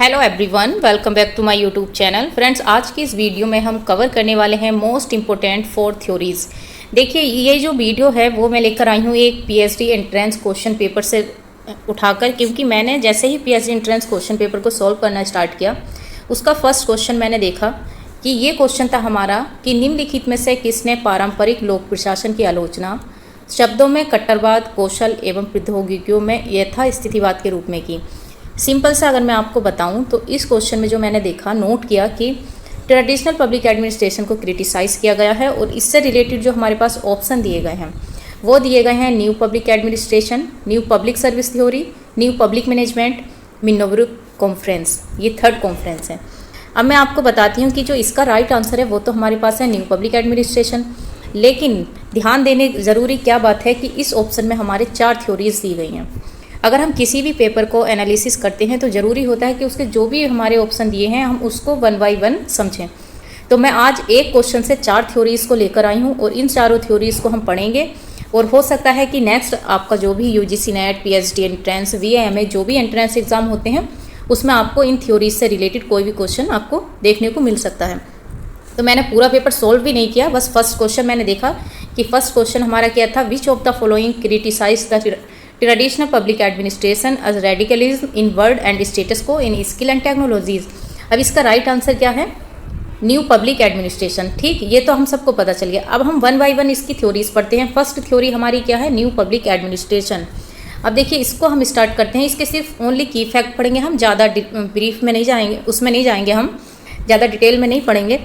Hello everyone, welcome back to my YouTube channel. Friends, आज की इस वीडियो में हम कवर करने वाले हैं मोस्ट इम्पोर्टेंट 4 थ्योरीज। देखिए, ये जो वीडियो है वो मैं लेकर आई हूँ एक पीएचडी एंट्रेंस क्वेश्चन पेपर से उठाकर, क्योंकि मैंने जैसे ही पीएचडी एंट्रेंस क्वेश्चन पेपर को सॉल्व करना स्टार्ट किया, उसका फर्स्ट क्वेश्चन मैंने देखा कि ये क्वेश्चन था हमारा कि निम्नलिखित में से किसने पारंपरिक लोक प्रशासन की आलोचना शब्दों में कट्टरवाद, कौशल एवं प्रौद्योगिकियों में यथास्थितिवाद के रूप में की। सिंपल सा अगर मैं आपको बताऊं तो इस क्वेश्चन में जो मैंने देखा, नोट किया कि ट्रेडिशनल पब्लिक एडमिनिस्ट्रेशन को क्रिटिसाइज़ किया गया है और इससे रिलेटेड जो हमारे पास ऑप्शन दिए गए हैं वो दिए गए हैं new public administration, new public service theory, new public management, Minnowbrook conference. ये थर्ड कॉन्फ्रेंस है। अब मैं आपको बताती हूँ कि जो इसका राइट आंसर है वो तो हमारे पास है न्यू पब्लिक एडमिनिस्ट्रेशन, लेकिन ध्यान देने ज़रूरी क्या बात है कि इस ऑप्शन में हमारे 4 थ्योरीज दी गई हैं। अगर हम किसी भी पेपर को एनालिसिस करते हैं तो ज़रूरी होता है कि उसके जो भी हमारे ऑप्शन दिए हैं हम उसको 1 बाय 1 समझें। तो मैं आज एक क्वेश्चन से 4 थ्योरीज़ को लेकर आई हूँ और इन चारों थ्योरीज़ को हम पढ़ेंगे और हो सकता है कि नेक्स्ट आपका जो भी यूजीसी नेट, पीएचडी एंट्रेंस, वीएएमए जो भी एंट्रेंस एग्ज़ाम होते हैं उसमें आपको इन थ्योरीज से रिलेटेड कोई भी क्वेश्चन आपको देखने को मिल सकता है। तो मैंने पूरा पेपर सोल्व भी नहीं किया, बस फर्स्ट क्वेश्चन मैंने देखा कि फर्स्ट क्वेश्चन हमारा क्या था, which of the following criticise the traditional public administration as radicalism in word and status quo in skill and technologies. अब इसका राइट आंसर क्या है, न्यू पब्लिक एडमिनिस्ट्रेशन। ठीक, ये तो हम सबको पता चल गया। अब हम 1 बाय 1 इसकी थ्योरीज पढ़ते हैं। फर्स्ट थ्योरी हमारी क्या है, न्यू पब्लिक एडमिनिस्ट्रेशन। अब देखिए, इसको हम स्टार्ट करते हैं। इसके सिर्फ ओनली की फैक्ट पढ़ेंगे हम, ज़्यादा ब्रीफ में नहीं जाएंगे, उसमें नहीं जाएंगे, हम ज़्यादा डिटेल में नहीं पढ़ेंगे।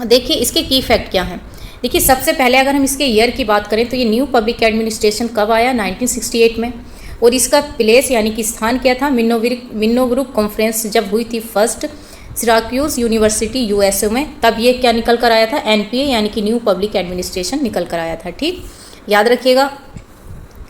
देखिए इसके की फैक्ट क्या हैं। देखिए, सबसे पहले अगर हम इसके ईयर की बात करें तो ये न्यू पब्लिक एडमिनिस्ट्रेशन कब आया, 1968 में। और इसका प्लेस यानी कि स्थान क्या था, मिनोब्रुक कॉन्फ्रेंस जब हुई थी फर्स्ट सिराक्यूज यूनिवर्सिटी यूएसए में, तब ये क्या निकल कर आया था, एनपीए यानी कि न्यू पब्लिक एडमिनिस्ट्रेशन निकल कर आया था। ठीक, याद रखिएगा।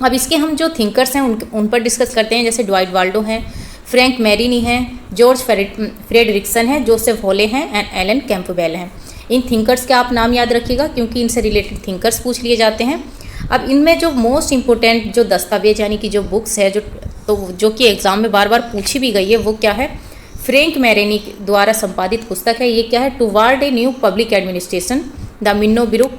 अब इसके हम जो थिंकर्स हैं उन पर डिस्कस करते हैं। जैसे ड्वाइट वाल्डो हैं, फ्रैंक मैरिनी हैं, जॉर्ज फ्रेडरिक्सन हैं, जोसेफ हॉले हैं एंड एलन कैंपबेल हैं। इन थिंकर्स के आप नाम याद रखिएगा क्योंकि इनसे रिलेटेड थिंकर्स पूछ लिए जाते हैं। अब इनमें जो मोस्ट इम्पोर्टेंट जो दस्तावेज यानी कि जो बुक्स है जो कि एग्ज़ाम में बार बार पूछी भी गई है, वो क्या है, फ्रैंक मैरिनी द्वारा संपादित पुस्तक है। ये क्या है, toward a new public administration the Minnowbrook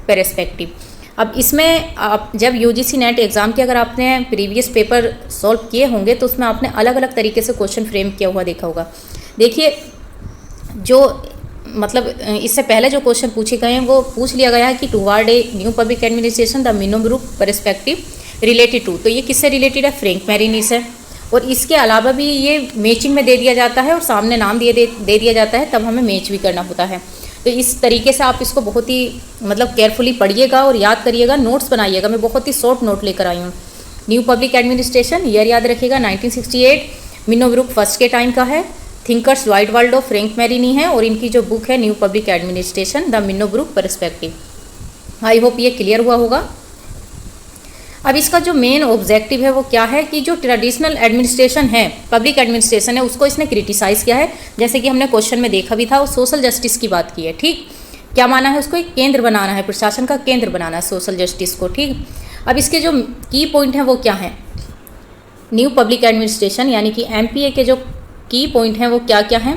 perspective. अब इसमें आप जब यूजीसी नेट एग्ज़ाम के अगर आपने प्रीवियस पेपर सॉल्व किए होंगे तो उसमें आपने अलग अलग तरीके से क्वेश्चन फ्रेम किया हुआ देखा होगा। देखिए, जो मतलब इससे पहले जो क्वेश्चन पूछे गए हैं वो पूछ लिया गया है कि toward a new public administration the Minnowbrook perspective related to, तो ये किससे रिलेटेड है, फ्रैंक मैरिनी से। और इसके अलावा भी ये मैचिंग में दे दिया जाता है और सामने नाम दे दिया जाता है, तब हमें मैच भी करना होता है। तो इस तरीके से आप इसको बहुत ही मतलब केयरफुली पढ़िएगा और याद करिएगा, नोट्स बनाइएगा। मैं बहुत ही शॉर्ट नोट लेकर आई हूँ। न्यू पब्लिक एडमिनिस्ट्रेशन ईयर याद रखिएगा 1968, मिनोब्रुक फर्स्ट के टाइम का है। Thinkers Dwight Waldo, Frank Marini है और इनकी जो बुक है new public administration the Minnowbrook perspective. I hope ये क्लियर हुआ होगा। अब इसका जो मेन ऑब्जेक्टिव है वो क्या है कि जो ट्रेडिशनल एडमिनिस्ट्रेशन है, पब्लिक एडमिनिस्ट्रेशन है, उसको इसने क्रिटिसाइज़ किया है। जैसे कि हमने क्वेश्चन में देखा भी था, और सोशल जस्टिस की बात की है। ठीक, क्या माना है, उसको एक केंद्र बनाना है, प्रशासन का केंद्र बनाना है सोशल जस्टिस को। ठीक, अब इसके जो की पॉइंट हैं वो क्या हैं, न्यू पब्लिक एडमिनिस्ट्रेशन यानी कि एमपीए के जो की पॉइंट हैं वो क्या क्या हैं,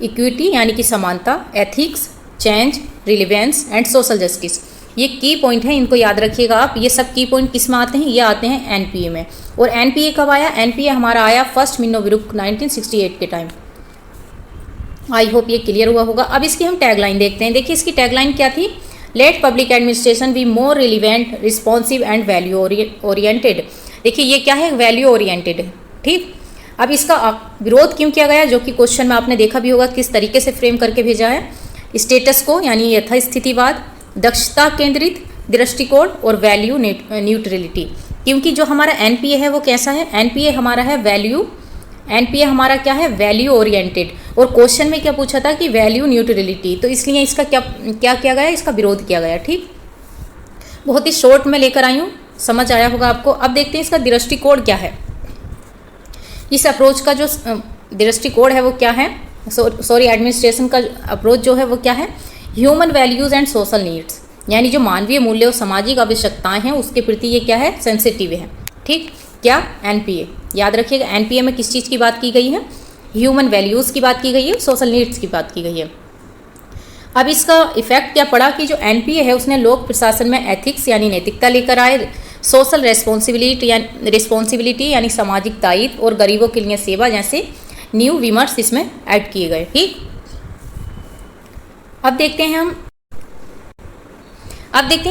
इक्विटी यानी कि समानता, ethics, change, relevance and social justice. ये की पॉइंट हैं, इनको याद रखिएगा आप। ये सब की पॉइंट किस में आते हैं, ये आते हैं एनपीए में। और एनपीए कब आया, एनपीए हमारा आया फर्स्ट मिनोब्रुक 1968 के टाइम। आई होप ये क्लियर हुआ होगा। अब इसकी हम टैगलाइन देखते हैं। देखिए इसकी टैगलाइन क्या थी, let public administration be more relevant, responsive and value oriented. देखिए ये क्या है, वैल्यू ओरिएंटेड। ठीक, अब इसका विरोध क्यों किया गया, जो कि क्वेश्चन में आपने देखा भी होगा किस तरीके से फ्रेम करके भेजा है, स्टेटस को यानी यथास्थितिवाद, दक्षता केंद्रित दृष्टिकोण और वैल्यू न्यूट्रलिटी। क्योंकि जो हमारा एनपीए है वो कैसा है, एनपीए हमारा है वैल्यू, एनपीए हमारा क्या है, वैल्यू ओरिएंटेड। और क्वेश्चन में क्या पूछा था कि वैल्यू न्यूट्रलिटी, तो इसलिए इसका क्या किया गया, इसका विरोध किया गया। ठीक, बहुत ही शॉर्ट में लेकर आई हूँ, समझ आया होगा आपको। अब देखते हैं इसका दृष्टिकोण क्या है। इस अप्रोच का जो दृष्टिकोण है वो क्या है, सॉरी एडमिनिस्ट्रेशन का अप्रोच जो है वो क्या है, human values and social needs, यानी जो मानवीय मूल्य और सामाजिक आवश्यकताएं हैं उसके प्रति ये क्या है, सेंसिटिव है। ठीक, क्या, एनपीए याद रखिएगा। एनपीए में किस चीज़ की बात की गई है, ह्यूमन वैल्यूज़ की बात की गई है, सोशल नीड्स की बात की गई है। अब इसका इफेक्ट क्या पड़ा कि जो एनपीए है उसने लोक प्रशासन में एथिक्स यानी नैतिकता लेकर आए, सोशल रिस्पॉन्सिबिलिटी यानी सामाजिक दायित्व और गरीबों के लिए सेवा जैसे न्यू विमर्श इसमें ऐड किए गए। ठीक, अब देखते हैं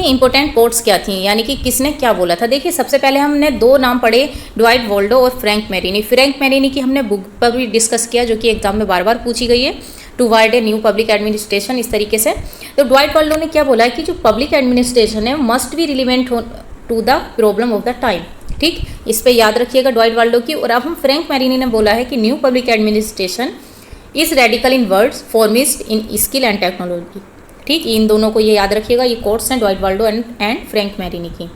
इंपॉर्टेंट कोट्स क्या थी, यानी कि किसने क्या बोला था। देखिए सबसे पहले हमने दो नाम पढ़े, ड्वाइट वॉल्डो और फ्रैंक मैरिनी। फ्रैंक मैरिनी की हमने बुक पर भी डिस्कस किया जो कि एग्जाम में बार बार पूछी गई है, to wide a new public administration, इस तरीके से। तो ड्वाइट वॉल्डो ने क्या बोला है कि जो पब्लिक एडमिनिस्ट्रेशन है must be relevant to the problem of the time. ठीक, इस पर याद रखिएगा ड्वाइट वॉल्डो की। और अब हम फ्रैंक मैरिनी ने बोला है कि new public administration is radical in words formist in skill and technology. ठीक, इन दोनों को ये याद रखिएगा, ये कोट्स हैं Dwight Waldo and Frank Marini की।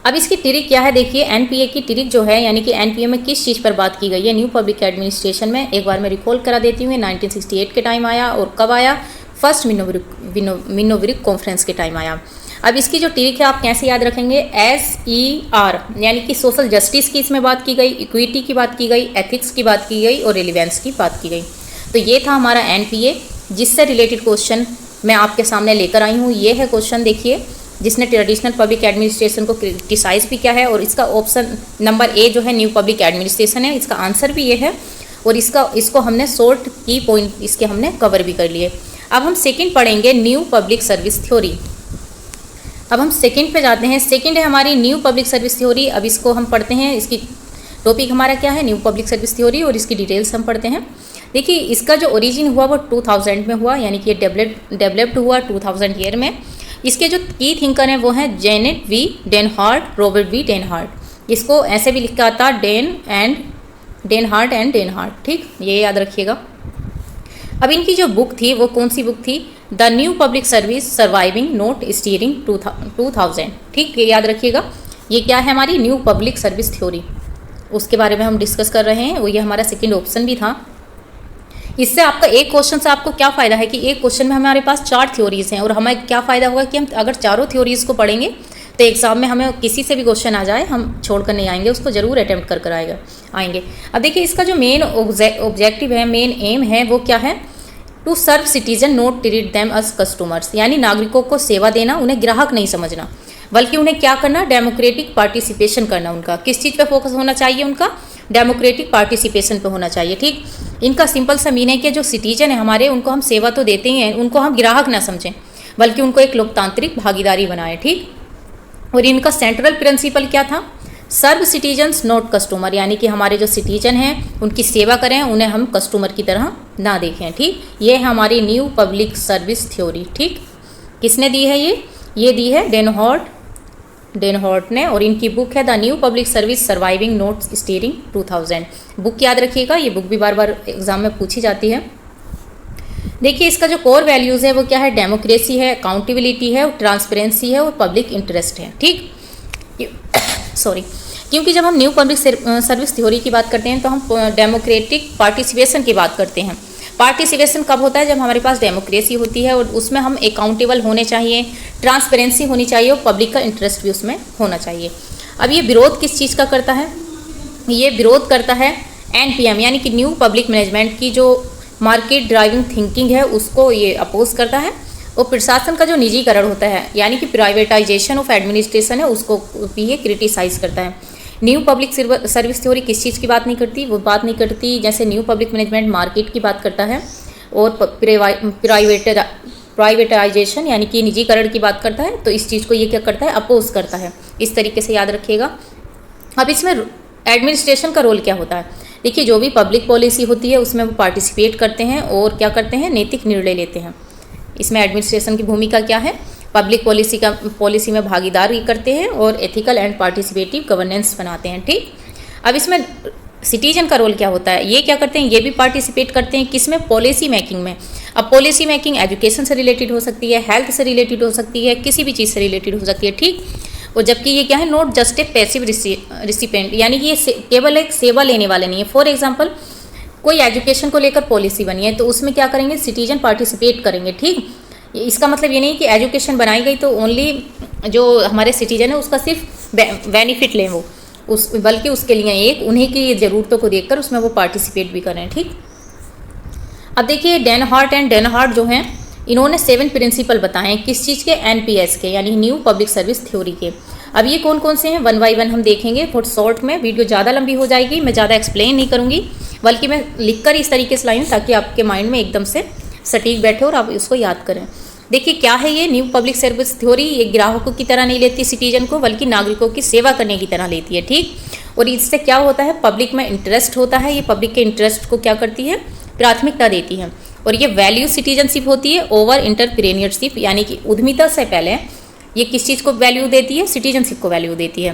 अब इसकी ट्रिक क्या है, देखिए एनपीए की ट्रिक जो है, यानी कि एनपीए में किस चीज़ पर बात की गई है न्यू पब्लिक एडमिनिस्ट्रेशन में, एक बार मैं रिकॉल करा देती हूँ। 1968 के टाइम आया, और कब आया, फर्स्ट मिनोवरिक कॉन्फ्रेंस के टाइम आया। अब इसकी जो ट्रिक है आप कैसे याद रखेंगे, SER यानी कि सोशल जस्टिस की इसमें बात की गई, इक्विटी की बात की गई, एथिक्स की बात की गई और रिलीवेंस की बात की गई। तो ये था हमारा एनपीए, जिससे रिलेटेड क्वेश्चन मैं आपके सामने लेकर आई हूँ। ये है क्वेश्चन, देखिए, जिसने ट्रेडिशनल पब्लिक एडमिनिस्ट्रेशन को क्रिटिसाइज भी किया है। और इसका ऑप्शन नंबर ए जो है न्यू पब्लिक एडमिनिस्ट्रेशन है, इसका आंसर भी ये है। और इसको हमने शॉर्ट की पॉइंट इसके हमने कवर भी कर लिए। अब हम सेकंड पढ़ेंगे, न्यू पब्लिक सर्विस थ्योरी। अब हम सेकंड पे जाते हैं। सेकंड है हमारी न्यू पब्लिक सर्विस थ्योरी। अब इसको हम पढ़ते हैं, इसकी टॉपिक हमारा क्या है, न्यू पब्लिक सर्विस थ्योरी, और इसकी डिटेल्स हम पढ़ते हैं। देखिए इसका जो ओरिजिन हुआ वो 2000 में हुआ, यानी कि ये डेवलप्ड हुआ 2000 ईयर में। इसके जो की थिंकर हैं वो हैं जेनेट वी डेनहार्ट, रॉबर्ट वी डेनहार्ट। इसको ऐसे भी लिखा था डेनहार्ट एंड डेनहार्ट। ठीक, ये याद रखिएगा। अब इनकी जो बुक थी वो कौन सी बुक थी, the new public service surviving note steering 2000। ठीक, ये याद रखिएगा। ये क्या है, हमारी न्यू पब्लिक सर्विस थ्योरी, उसके बारे में हम डिस्कस कर रहे हैं। वो ये हमारा सेकेंड ऑप्शन भी था। इससे आपका एक क्वेश्चन से आपको क्या फ़ायदा है कि एक क्वेश्चन में हमारे पास 4 थ्योरीज हैं, और हमें क्या फ़ायदा होगा कि हम अगर चारों थ्योरीज को पढ़ेंगे तो एग्जाम में हमें किसी से भी क्वेश्चन आ जाए हम छोड़ कर नहीं आएंगे, उसको जरूर अटैम्प्ट कर आएंगे। अब देखिए इसका जो मेन ऑब्जेक्टिव है, मेन एम है, वो क्या है, to serve citizen not treat them as customers, यानी नागरिकों को सेवा देना, उन्हें ग्राहक नहीं समझना, बल्कि उन्हें क्या करना, डेमोक्रेटिक पार्टिसिपेशन करना। उनका किस चीज़ पे फोकस होना चाहिए, उनका डेमोक्रेटिक पार्टिसिपेशन पे होना चाहिए। ठीक, इनका सिंपल सा मीन है कि जो सिटीजन है हमारे, उनको हम सेवा तो देते ही हैं, उनको हम ग्राहक ना समझें, बल्कि उनको एक लोकतांत्रिक भागीदारी बनाएं। ठीक, और इनका सेंट्रल प्रिंसिपल क्या था, सर्व सिटीजन्स नॉट कस्टमर, यानी कि हमारे जो सिटीजन हैं उनकी सेवा करें, उन्हें हम कस्टमर की तरह ना देखें। ठीक, ये है हमारी न्यू पब्लिक सर्विस थ्योरी। ठीक, किसने दी है ये दी है डेनहार्ट ने, और इनकी बुक है the new public service surviving note steering 2000। Book याद रखिएगा, ये बुक भी बार बार एग्जाम में पूछी जाती है। देखिए इसका जो कोर वैल्यूज़ है वो क्या है, डेमोक्रेसी है, अकाउंटेबिलिटी है, ट्रांसपेरेंसी है और पब्लिक इंटरेस्ट है। ठीक, सॉरी, क्योंकि जब हम न्यू पब्लिक सर्विस थ्योरी की बात करते हैं तो हम डेमोक्रेटिक पार्टिसिपेशन की बात करते हैं। पार्टिसिपेशन कब होता है, जब हमारे पास डेमोक्रेसी होती है और उसमें हम अकाउंटेबल होने चाहिए, ट्रांसपेरेंसी होनी चाहिए और पब्लिक का इंटरेस्ट भी उसमें होना चाहिए। अब ये विरोध किस चीज़ का करता है, ये विरोध करता है NPM यानी कि न्यू पब्लिक मैनेजमेंट की जो मार्केट ड्राइविंग थिंकिंग है उसको ये अपोज करता है। और प्रशासन का जो निजीकरण होता है यानी कि प्राइवेटाइजेशन ऑफ एडमिनिस्ट्रेशन है उसको भी ये क्रिटिसाइज करता है। न्यू पब्लिक सर्विस थ्योरी किस चीज़ की बात नहीं करती, वो बात नहीं करती जैसे न्यू पब्लिक मैनेजमेंट मार्केट की बात करता है और प्राइवेटाइजेशन यानी कि निजीकरण की बात करता है, तो इस चीज़ को ये क्या करता है, अपोज करता है। इस तरीके से याद रखिएगा। अब इसमें एडमिनिस्ट्रेशन का रोल क्या होता है, देखिए जो भी पब्लिक पॉलिसी होती है उसमें वो पार्टिसिपेट करते हैं और क्या करते हैं, नैतिक निर्णय लेते हैं। इसमें एडमिनिस्ट्रेशन की भूमिका क्या है, पब्लिक पॉलिसी में भागीदारी करते हैं और एथिकल एंड पार्टिसिपेटिव गवर्नेंस बनाते हैं। ठीक, अब इसमें सिटीजन का रोल क्या होता है, ये क्या करते हैं, ये भी पार्टिसिपेट करते हैं किसमें, पॉलिसी मेकिंग में। अब पॉलिसी मेकिंग एजुकेशन से रिलेटेड हो सकती है, हेल्थ से रिलेटेड हो सकती है, किसी भी चीज़ से रिलेटेड हो सकती है। ठीक, और जबकि ये क्या है, not just a passive recipient, यानी कि ये केवल एक सेवा लेने वाले नहीं है। फॉर एग्जाम्पल कोई एजुकेशन को लेकर पॉलिसी बनी है तो उसमें क्या करेंगे, सिटीजन पार्टिसिपेट करेंगे। ठीक, इसका मतलब ये नहीं कि एजुकेशन बनाई गई तो ओनली जो हमारे सिटीजन है उसका सिर्फ बेनिफिट लें, वो बल्कि उसके लिए एक उन्हीं की ज़रूरतों को देखकर उसमें वो पार्टिसिपेट भी करें। ठीक, अब देखिए डेनहार्ट एंड डेनहार्ट जो हैं इन्होंने 7 प्रिंसिपल बताए हैं किस चीज़ के, एनपीएस के, यानी न्यू पब्लिक सर्विस थ्योरी के। अब ये कौन कौन से हैं, 1 बाय 1 हम देखेंगे। थोड़ा शॉर्ट में, वीडियो ज़्यादा लंबी हो जाएगी, मैं ज़्यादा एक्सप्लेन नहीं करूँगी, बल्कि मैं लिखकर इस तरीके से लाई हूँ ताकि आपके माइंड में एकदम से सटीक बैठे और आप इसको याद करें। देखिए क्या है ये न्यू पब्लिक सर्विस थ्योरी, ये ग्राहकों की तरह नहीं लेती सिटीजन को, बल्कि नागरिकों की सेवा करने की तरह लेती है। ठीक, और इससे क्या होता है, पब्लिक में इंटरेस्ट होता है, ये पब्लिक के इंटरेस्ट को क्या करती है, प्राथमिकता देती है। और ये वैल्यू सिटीजनशिप होती है ओवर इंटरप्रेन्योरशिप, यानी कि उद्यमिता से पहले ये किस चीज़ को वैल्यू देती है, सिटीजनशिप को वैल्यू देती है।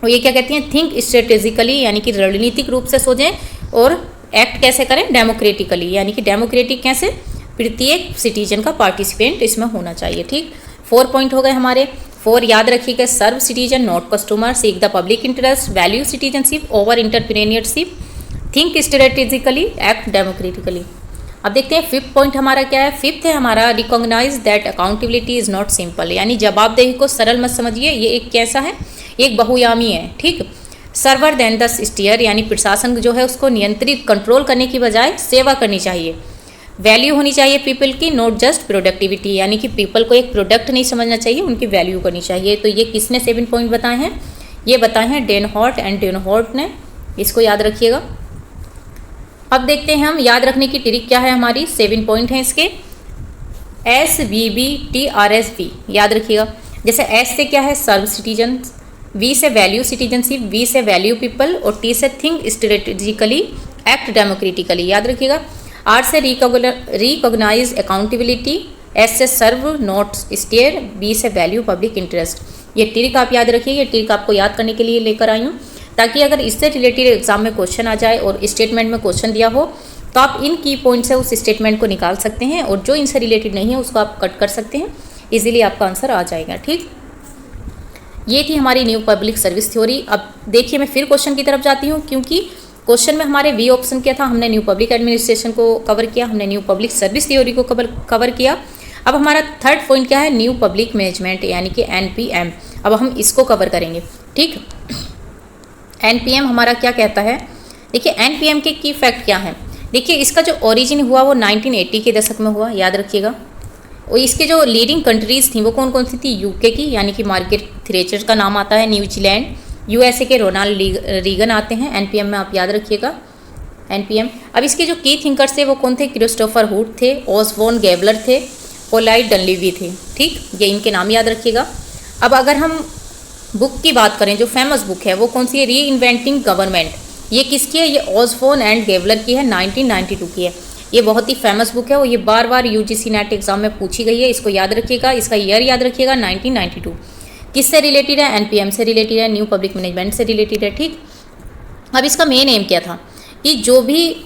और ये क्या कहती हैं, थिंक स्ट्रेटेजिकली, यानी कि रणनीतिक रूप से सोचें, और एक्ट कैसे करें, डेमोक्रेटिकली, यानी कि डेमोक्रेटिक कैसे, प्रत्येक सिटीजन का पार्टिसिपेंट इसमें होना चाहिए। ठीक, 4 पॉइंट हो गए हमारे। 4 याद रखिएगा, serve citizen not customer, seek the public interest, value citizenship over entrepreneurship, think strategically, act democratically. अब देखते हैं 5th पॉइंट हमारा क्या है। 5th है हमारा, recognise that accountability is not simple, यानी जवाबदेही को सरल मत समझिए, ये एक कैसा है, एक बहुयामी है। ठीक, सर्वर देन द स्टीयर, यानी प्रशासन जो है उसको नियंत्रित कंट्रोल करने की बजाय सेवा करनी चाहिए। वैल्यू होनी चाहिए पीपल की, नॉट जस्ट प्रोडक्टिविटी, यानी कि पीपल को एक प्रोडक्ट नहीं समझना चाहिए, उनकी वैल्यू करनी चाहिए। तो ये किसने 7 पॉइंट बताए हैं, ये बताए हैं डेनहार्ट एंड डेनहार्ट ने, इसको याद रखिएगा। अब देखते हैं हम याद रखने की ट्रिक क्या है हमारी, 7 पॉइंट हैं इसके। SVBTRSV याद रखिएगा। जैसे S से क्या है, सर्व सिटीजन, V से वैल्यू सिटीजनशिप, V से वैल्यू पीपल, और T से थिंक स्ट्रेटेजिकली, एक्ट डेमोक्रेटिकली, याद रखिएगा। R से रिकॉग्नाइज अकाउंटेबिलिटी, S से सर्व नॉट स्टेयर, B से वैल्यू पब्लिक इंटरेस्ट। ये ट्रिक आप याद रखिए, ये ट्रिक आपको याद करने के लिए लेकर आई हूँ, ताकि अगर इससे रिलेटेड एग्जाम में क्वेश्चन आ जाए और स्टेटमेंट में क्वेश्चन दिया हो तो आप इन की पॉइंट से उस स्टेटमेंट को निकाल सकते हैं, और जो इनसे रिलेटेड नहीं है उसको आप कट कर सकते हैं, इजीली आपका आंसर आ जाएगा। ठीक, ये थी हमारी न्यू पब्लिक सर्विस थ्योरी। अब देखिए मैं फिर क्वेश्चन की तरफ जाती हूँ, क्योंकि क्वेश्चन में हमारे वी ऑप्शन क्या था, हमने न्यू पब्लिक एडमिनिस्ट्रेशन को कवर किया, हमने न्यू पब्लिक सर्विस थ्योरी को कवर किया। अब हमारा 3rd पॉइंट क्या है, न्यू पब्लिक मैनेजमेंट, यानी कि NPM। अब हम इसको कवर करेंगे। ठीक, NPM हमारा क्या कहता है, देखिए NPM के की फैक्ट क्या हैं। देखिए इसका जो ओरिजिन हुआ वो 1980 के दशक में हुआ, याद रखिएगा। और इसके जो लीडिंग कंट्रीज़ थी वो कौन कौन सी थी, यूके की, यानी कि मार्garet थैचर का नाम आता है, न्यूजीलैंड, USA के रोनाल्ड रीगन आते हैं NPM में, आप याद रखिएगा NPM। अब इसके जो की थिंकर्स थे वो कौन थे, क्रिस्टोफर हुड थे, ऑसबोर्न गैबलर थे, पोलाइट डनलीवी थे। ठीक, ये इनके नाम याद रखिएगा। अब अगर हम बुक की बात करें, जो फेमस बुक है वो कौन सी है, री इन्वेंटिंग गवर्नमेंट, ये किसकी है, ये ऑसबोर्न एंड गैबलर की है, 1992 की है। ये बहुत ही फेमस बुक है और ये बार बार UGC नेट एग्जाम में पूछी गई है, इसको याद रखिएगा, इसका ईयर याद रखिएगा 1992। किससे रिलेटेड है, NPM से रिलेटेड है, न्यू पब्लिक मैनेजमेंट से रिलेटेड है। ठीक, अब इसका मेन एम क्या था कि जो भी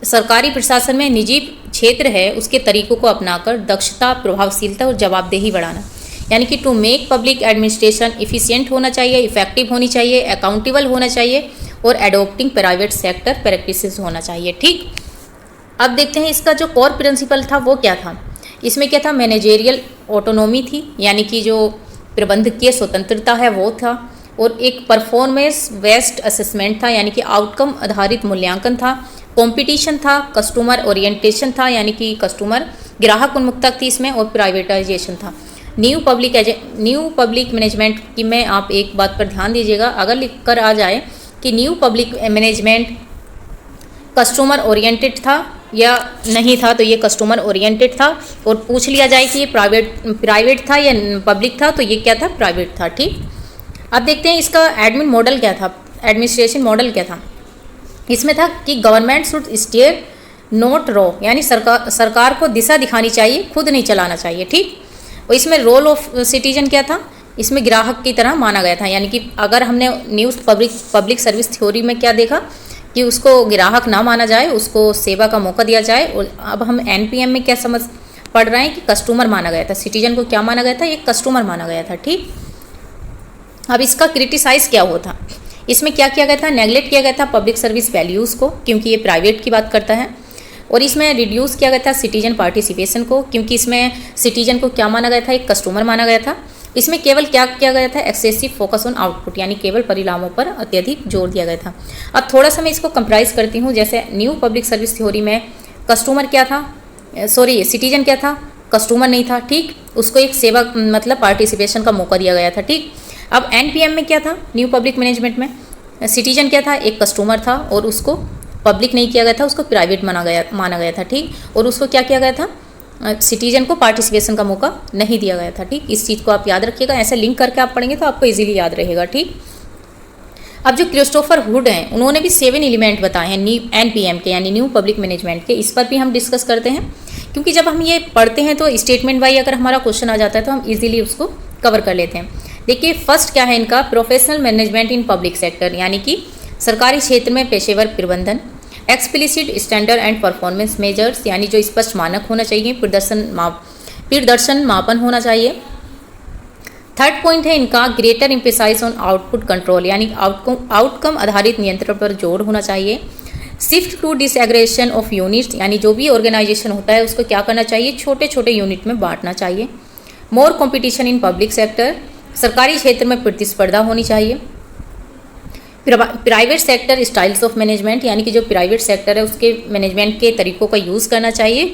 सरकारी प्रशासन में निजी क्षेत्र है उसके तरीकों को अपनाकर दक्षता, प्रभावशीलता और जवाबदेही बढ़ाना, यानी कि to make public administration efficient होना चाहिए, इफेक्टिव होनी चाहिए, अकाउंटेबल होना चाहिए, और एडोप्टिंग प्राइवेट सेक्टर प्रैक्टिसेस होना चाहिए। ठीक, अब देखते हैं इसका जो कोर प्रिंसिपल था वो क्या था। इसमें क्या था, मैनेजेरियल ऑटोनोमी थी, यानी कि जो प्रबंधकीय स्वतंत्रता है वो था, और एक परफॉर्मेंस बेस्ड असेसमेंट था, यानी कि आउटकम आधारित मूल्यांकन था, कंपटीशन था, कस्टमर ओरिएंटेशन था, यानी कि कस्टमर ग्राहक उन्मुखता थी इसमें, और प्राइवेटाइजेशन था। न्यू पब्लिक मैनेजमेंट की में आप एक बात पर ध्यान दीजिएगा, अगर लिख कर आ जाए कि new public management customer oriented था या नहीं था, तो ये कस्टमर ओरिएंटेड था, और पूछ लिया जाए कि ये प्राइवेट था या पब्लिक था, तो ये क्या था, प्राइवेट था। ठीक, अब देखते हैं इसका एडमिन मॉडल क्या था, एडमिनिस्ट्रेशन मॉडल क्या था। इसमें था कि गवर्नमेंट शुड स्टीयर नॉट रो, यानी सरकार को दिशा दिखानी चाहिए, खुद नहीं चलाना चाहिए। ठीक, और इसमें रोल ऑफ सिटीजन क्या था, इसमें ग्राहक की तरह माना गया था, यानी कि अगर हमने न्यूज़ पब्लिक सर्विस थ्योरी में क्या देखा कि उसको ग्राहक ना माना जाए, उसको सेवा का मौका दिया जाए, और अब हम NPM में क्या समझ पढ़ रहे हैं कि कस्टमर माना गया था, सिटीजन को क्या माना गया था, एक कस्टमर माना गया था। ठीक, अब इसका क्रिटिसाइज क्या हुआ था, इसमें क्या किया गया था, नेगलेक्ट किया गया था पब्लिक सर्विस वैल्यूज़ को, क्योंकि ये प्राइवेट की बात करता है, और इसमें रिड्यूस किया गया था सिटीजन पार्टिसिपेशन को, क्योंकि इसमें सिटीजन को क्या माना गया था, एक कस्टमर माना गया था, इसमें केवल क्या किया गया था, एक्सेसिव फोकस ऑन आउटपुट, यानी केवल परिणामों पर अत्यधिक जोर दिया गया था। अब थोड़ा सा मैं इसको कंप्राइज करती हूँ। जैसे न्यू पब्लिक सर्विस थ्योरी में कस्टमर क्या था, सॉरी सिटीजन क्या था, कस्टमर नहीं था, ठीक, उसको एक सेवा मतलब पार्टिसिपेशन का मौका दिया गया था, ठीक। अब एनपीएम में क्या था, न्यू पब्लिक मैनेजमेंट में सिटीजन क्या था, एक कस्टमर था और उसको पब्लिक नहीं किया गया था, उसको प्राइवेट माना गया था, ठीक। और उसको क्या किया गया था, सिटीजन को पार्टिसिपेशन का मौका नहीं दिया गया था, ठीक। इस चीज़ को आप याद रखिएगा, ऐसे लिंक करके आप पढ़ेंगे तो आपको इजीली याद रहेगा, ठीक। अब जो क्रिस्टोफर हुड हैं उन्होंने भी 7 एलिमेंट बताए हैं एनपीएम के, यानी न्यू पब्लिक मैनेजमेंट के। इस पर भी हम डिस्कस करते हैं, क्योंकि जब हम ये पढ़ते हैं तो स्टेटमेंट वाइज अगर हमारा क्वेश्चन आ जाता है तो हम इजीली उसको कवर कर लेते हैं। देखिए फर्स्ट क्या है इनका, professional management in public sector, यानी कि सरकारी क्षेत्र में पेशेवर प्रबंधन। Explicit standard and performance measures, यानी जो स्पष्ट मानक होना चाहिए, प्रदर्शन मापन होना चाहिए। थर्ड पॉइंट है इनका, greater emphasise on output control, यानी आउटकम आधारित नियंत्रण पर जोर होना चाहिए। Shift to disaggregation of units, यानी जो भी ऑर्गेनाइजेशन होता है उसको क्या करना चाहिए, छोटे छोटे यूनिट में बांटना चाहिए। मोर कंपटीशन इन पब्लिक सेक्टर, सरकारी क्षेत्र में प्रतिस्पर्धा होनी चाहिए। Private sector styles of management, यानी कि जो प्राइवेट सेक्टर है उसके मैनेजमेंट के तरीकों का यूज़ करना चाहिए।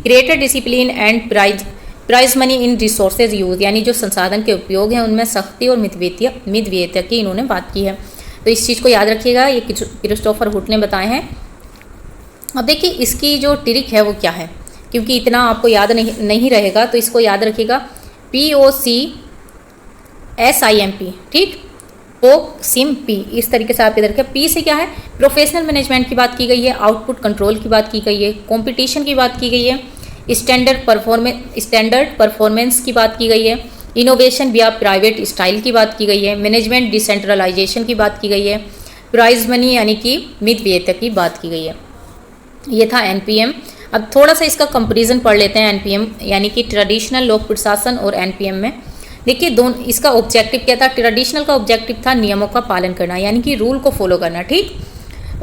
Greater discipline and parsimony in resources use, यानी जो संसाधन के उपयोग हैं उनमें सख्ती और मितव्ययिता की इन्होंने बात की है। तो इस चीज़ को याद रखिएगा, ये क्रिस्टोफर हुड ने बताए हैं। अब देखिए इसकी जो ट्रिक है वो क्या है, क्योंकि इतना आपको याद नहीं रहेगा तो इसको याद रखिएगा, POCSIMP, ठीक, POCSIMP, इस तरीके से आप इधर के। पी से क्या है, प्रोफेशनल मैनेजमेंट की बात की गई है, आउटपुट कंट्रोल की बात की गई है, कंपटीशन की बात की गई है, स्टैंडर्ड परफॉर्मेंस की बात की गई है, इनोवेशन विया प्राइवेट स्टाइल की बात की गई है, मैनेजमेंट डिसेंट्रलाइजेशन की बात की गई है, प्राइज मनी यानी कि मितव्ययिता की बात की गई है। ये था एनपीएम। अब थोड़ा सा इसका कंपैरिजन पढ़ लेते हैं एनपीएम यानी कि ट्रेडिशनल लोक प्रशासन और एनपीएम में। देखिए दोनों, इसका ऑब्जेक्टिव क्या था, ट्रेडिशनल का ऑब्जेक्टिव था नियमों का पालन करना, यानी कि रूल को फॉलो करना, ठीक।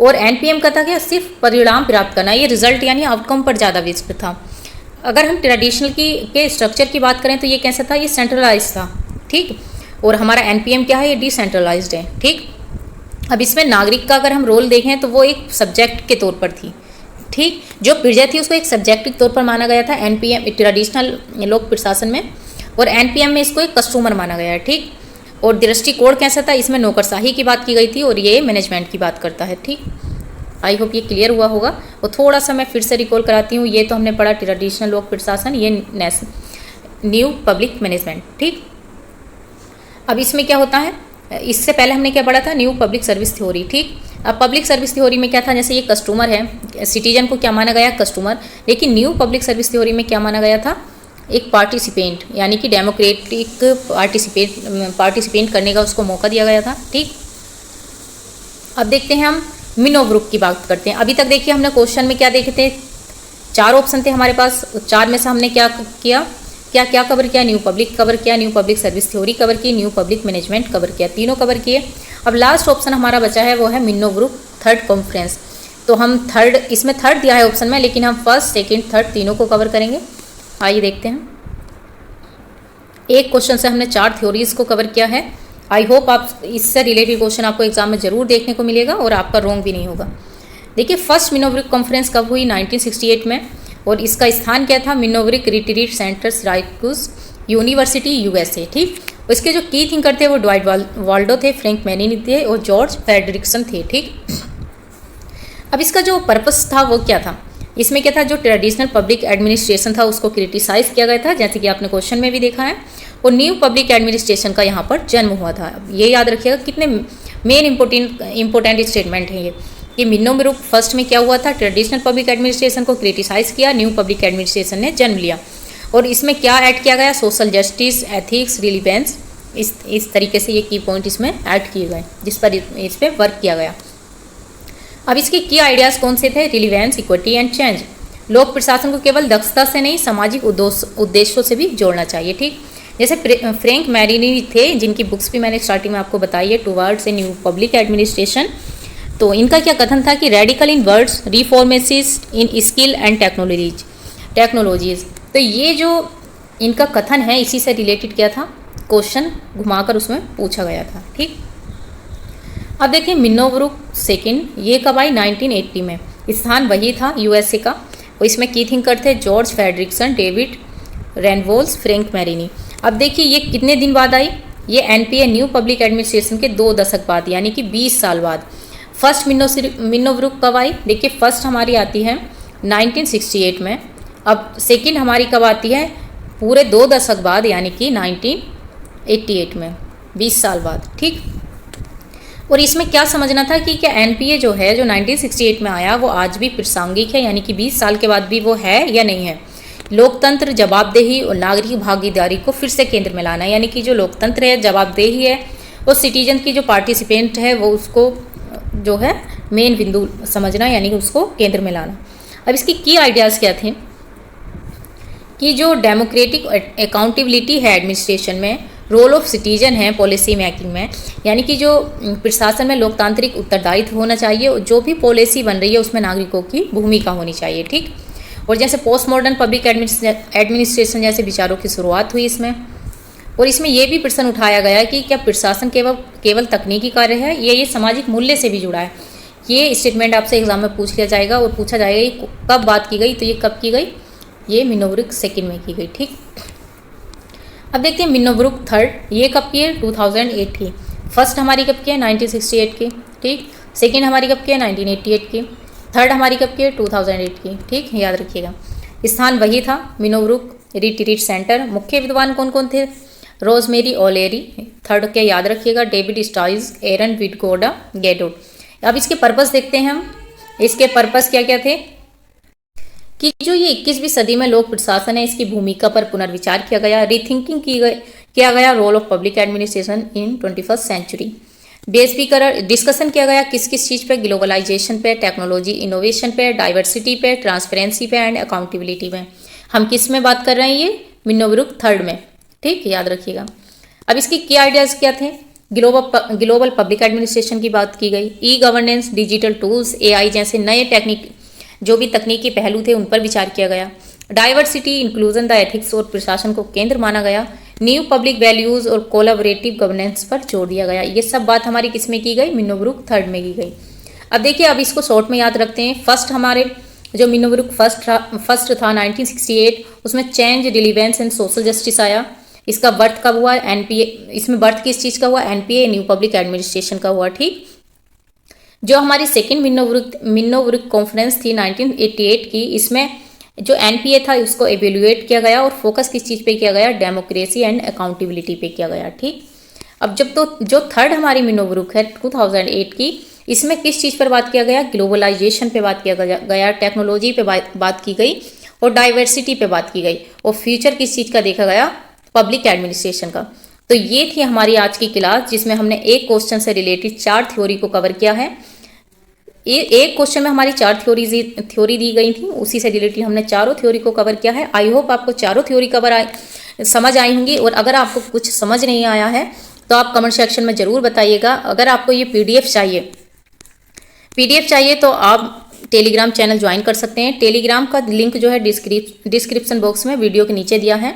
और एनपीएम का था क्या, सिर्फ परिणाम प्राप्त करना, ये रिजल्ट यानी आउटकम पर ज़्यादा बेस्ड था। अगर हम ट्रेडिशनल के स्ट्रक्चर की बात करें तो ये कैसा था, ये सेंट्रलाइज था, ठीक। और हमारा एनपीएम क्या है, ये डिसेंट्रलाइज्ड है, ठीक। अब इसमें नागरिक का अगर हम रोल देखें तो वो एक सब्जेक्ट के तौर पर थी, ठीक। जो प्रजा थी उसको एक सब्जेक्ट के तौर पर माना गया था एनपीएम ट्रेडिशनल लोक प्रशासन में, और एनपीएम में इसको एक कस्टमर माना गया है, ठीक। और दृष्टिकोण कैसा था, इसमें नौकरशाही की बात की गई थी और ये मैनेजमेंट की बात करता है, ठीक। आई होप ये क्लियर हुआ होगा। और थोड़ा सा मैं फिर से रिकॉल कराती हूँ, ये तो हमने पढ़ा ट्रेडिशनल लोक प्रशासन, ये न्यू पब्लिक मैनेजमेंट, ठीक। अब इसमें क्या होता है, इससे पहले हमने क्या पढ़ा था, न्यू पब्लिक सर्विस थ्योरी, ठीक। अब पब्लिक सर्विस थ्योरी में क्या था, जैसे ये कस्टमर है, सिटीजन को क्या माना गया, कस्टमर। लेकिन न्यू पब्लिक सर्विस थ्योरी में क्या माना गया था, एक पार्टिसिपेंट, यानी कि डेमोक्रेटिक पार्टिसिपेंट करने का उसको मौका दिया गया था, ठीक। अब देखते हैं हम मिनोब्रुक की बात करते हैं। अभी तक देखिए हमने क्वेश्चन में क्या देखे थे, 4 ऑप्शन थे हमारे पास, 4 में से हमने क्या किया, क्या कवर किया, न्यू पब्लिक कवर किया, new public service theory cover की, न्यू पब्लिक मैनेजमेंट कवर किया, तीनों कवर किए। अब लास्ट ऑप्शन हमारा बचा है वो है मिनोब्रुक थर्ड कॉन्फ्रेंस। तो हम थर्ड, इसमें थर्ड दिया है ऑप्शन में, लेकिन हम फर्स्ट सेकेंड थर्ड तीनों को कवर करेंगे। आइए देखते हैं, एक क्वेश्चन से हमने 4 थ्योरीज को कवर किया है। आई होप आप इससे रिलेटेड क्वेश्चन आपको एग्जाम में जरूर देखने को मिलेगा और आपका रॉन्ग भी नहीं होगा। देखिए फर्स्ट मिनोब्रिक कॉन्फ्रेंस कब हुई, 1968 में, और इसका स्थान क्या था, Minnowbrook retreat centre Syracuse university USA, ठीक। इसके जो की थिंकर थे वो ड्वाइट वाल्डो थे, फ्रैंक मैनी थे और जॉर्ज फ्रेडरिक्सन थे, ठीक। अब इसका जो पर्पस था वो क्या था, इसमें क्या था, जो ट्रेडिशनल पब्लिक एडमिनिस्ट्रेशन था उसको क्रिटिसाइज किया गया था, जैसे कि आपने क्वेश्चन में भी देखा है, और न्यू पब्लिक एडमिनिस्ट्रेशन का यहाँ पर जन्म हुआ था। ये याद रखिएगा, कितने मेन इंपॉर्टेंट स्टेटमेंट है ये मिनोब्रुक फर्स्ट में क्या हुआ था, ट्रेडिशनल पब्लिक एडमिनिस्ट्रेशन को क्रिटिसाइज किया, न्यू पब्लिक एडमिनिस्ट्रेशन ने जन्म लिया, और इसमें क्या ऐड किया गया, सोशल जस्टिस, एथिक्स, रिलीवेंस, इस तरीके से ये की पॉइंट इसमें ऐड किए गए, जिस पर इस पर वर्क किया गया। अब इसके की आइडियाज़ कौन से थे, रिलीवेंस, इक्विटी एंड चेंज। लोक प्रशासन को केवल दक्षता से नहीं सामाजिक उद्देश्यों से भी जोड़ना चाहिए, ठीक। जैसे फ्रैंक मैरिनी थे, जिनकी बुक्स भी मैंने स्टार्टिंग में आपको बताई है, towards a new public administration. तो इनका क्या कथन था कि radical in words, reformist in skill and technologies. तो ये जो इनका कथन है इसी से रिलेटेड क्या था, क्वेश्चन घुमाकर उसमें पूछा गया था। ठीक, अब देखिए मिनोब्रुक सेकंड, ये कब आई? 1980 में। स्थान वही था यूएसए का, और इसमें की थिंकर थे George Frederiksen, David रेनवोल्स, Frank Marini. अब देखिए ये कितने दिन बाद आई? ये एनपीए न्यू पब्लिक एडमिनिस्ट्रेशन के 2 दशक बाद, यानी कि 20 साल बाद। फर्स्ट मिनोब्रुक कब आई? देखिए फर्स्ट हमारी आती है 1968 में। अब सेकंड हमारी कब आती है? पूरे 2 दशक बाद, यानी कि 1988 में, 20 साल बाद। ठीक, और इसमें क्या समझना था कि क्या एनपीए जो है, जो 1968 में आया, वो आज भी प्रासंगिक है, यानी कि 20 साल के बाद भी वो है या नहीं है। लोकतंत्र, जवाबदेही और नागरिक भागीदारी को फिर से केंद्र में लाना, यानी कि जो लोकतंत्र है, जवाबदेही है, और सिटीजन की जो पार्टिसिपेंट है वो उसको जो है मेन बिंदु समझना, यानी कि उसको केंद्र में लाना। अब इसकी की आइडियाज़ क्या थे कि जो डेमोक्रेटिक अकाउंटेबिलिटी है एडमिनिस्ट्रेशन में, रोल ऑफ सिटीजन है पॉलिसी मेकिंग में, यानी कि जो प्रशासन में लोकतांत्रिक उत्तरदायित्व होना चाहिए, और जो भी पॉलिसी बन रही है उसमें नागरिकों की भूमिका होनी चाहिए। ठीक, और जैसे पोस्ट मॉडर्न पब्लिक एडमिनिस्ट्रेशन जैसे विचारों की शुरुआत हुई इसमें। और इसमें यह भी प्रश्न उठाया गया कि क्या प्रशासन केवल तकनीकी कार्य है, ये सामाजिक मूल्य से भी जुड़ा है। ये स्टेटमेंट आपसे एग्जाम में पूछ लिया जाएगा, और पूछा जाएगा ये कब बात की गई, तो ये कब की गई? ये मिनोब्रुक सेकंड में की गई। ठीक, अब देखते हैं मिनोब्रुक थर्ड, ये कब की है? 2008 की। फर्स्ट हमारी कब की है? 1968 की। ठीक, सेकंड हमारी कब की है? 1988 की। थर्ड हमारी कब की है? 2008 की। ठीक, याद रखिएगा। स्थान वही था मिनोब्रुक रिट्रीट सेंटर। मुख्य विद्वान कौन कौन थे? रोजमेरी ओलेरी। थर्ड के याद रखिएगा, डेविड स्टाइज, एरन विटगोडा, गैडोट। अब इसके पर्पस देखते हैं हम। इसके पर्पस क्या क्या थे कि जो ये 21वीं सदी में लोक प्रशासन है, इसकी भूमिका पर पुनर्विचार किया गया, रीथिंकिंग किया गया role of public administration in 21st century. बेसबीकरण डिस्कशन किया गया किस किस चीज़ पे? ग्लोबलाइजेशन पे, टेक्नोलॉजी इनोवेशन पे, डाइवर्सिटी पे, ट्रांसपेरेंसी पे एंड अकाउंटेबिलिटी में। हम किस में बात कर रहे हैं? ये मिनोब्रुक थर्ड में। ठीक, याद रखिएगा। अब इसकी की आइडियाज़ क्या थे? ग्लोबल पब्लिक एडमिनिस्ट्रेशन की बात की गई, e governance, digital tools, AI जैसे नए जो भी तकनीकी पहलू थे उन पर विचार किया गया। डाइवर्सिटी, इंक्लूजन, द एथिक्स और प्रशासन को केंद्र माना गया। न्यू पब्लिक वैल्यूज और कोलैबोरेटिव गवर्नेंस पर जोर दिया गया। ये सब बात हमारी किस में की गई? मिनोब्रुक थर्ड में की गई। अब देखिए, अब इसको शॉर्ट में याद रखते हैं। फर्स्ट हमारे जो मिनोब्रुक फर्स्ट था 1968, उसमें change, relevance and social justice आया। इसका बर्थ कब हुआ? एनपीए। इसमें बर्थ किस चीज़ का हुआ? एनपीए, न्यू पब्लिक एडमिनिस्ट्रेशन का हुआ। ठीक, जो हमारी सेकेंड मिनोब्रुक कॉन्फ्रेंस थी 1988 की, इसमें जो एनपीए था उसको एवेल्युएट किया गया, और फोकस किस चीज़ पे किया गया? डेमोक्रेसी एंड अकाउंटेबिलिटी पे किया गया। ठीक, अब जब तो जो थर्ड हमारी मिनोब्रुक है 2008 की, इसमें किस चीज़ पर बात किया गया? ग्लोबलाइजेशन पे बात किया गया, टेक्नोलॉजी पे बात की गई, और डाइवर्सिटी पे बात की गई, और फ्यूचर किस चीज़ का देखा गया? पब्लिक एडमिनिस्ट्रेशन का। तो ये थी हमारी आज की क्लास, जिसमें हमने एक क्वेश्चन से रिलेटेड 4 थ्योरी को कवर किया है। एक क्वेश्चन में हमारी 4 थ्योरी दी गई थी, उसी से रिलेटेड हमने चारों थ्योरी को कवर किया है। आई होप आपको चारों थ्योरी समझ आई होंगी, और अगर आपको कुछ समझ नहीं आया है तो आप कमेंट सेक्शन में ज़रूर बताइएगा। अगर आपको ये पीडीएफ चाहिए तो आप टेलीग्राम चैनल ज्वाइन कर सकते हैं। टेलीग्राम का लिंक जो है डिस्क्रिप्शन बॉक्स में वीडियो के नीचे दिया है।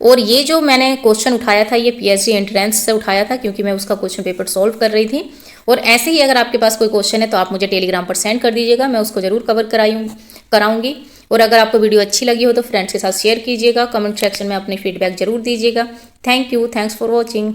और ये जो मैंने क्वेश्चन उठाया था, ये पीएचडी एंट्रेंस से उठाया था, क्योंकि मैं उसका क्वेश्चन पेपर सॉल्व कर रही थी। और ऐसे ही अगर आपके पास कोई क्वेश्चन है तो आप मुझे टेलीग्राम पर सेंड कर दीजिएगा, मैं उसको ज़रूर कवर कराऊंगी। और अगर आपको वीडियो अच्छी लगी हो तो फ्रेंड्स के साथ शेयर कीजिएगा, कमेंट सेक्शन में अपनी फीडबैक जरूर दीजिएगा। Thank you, thanks for watching.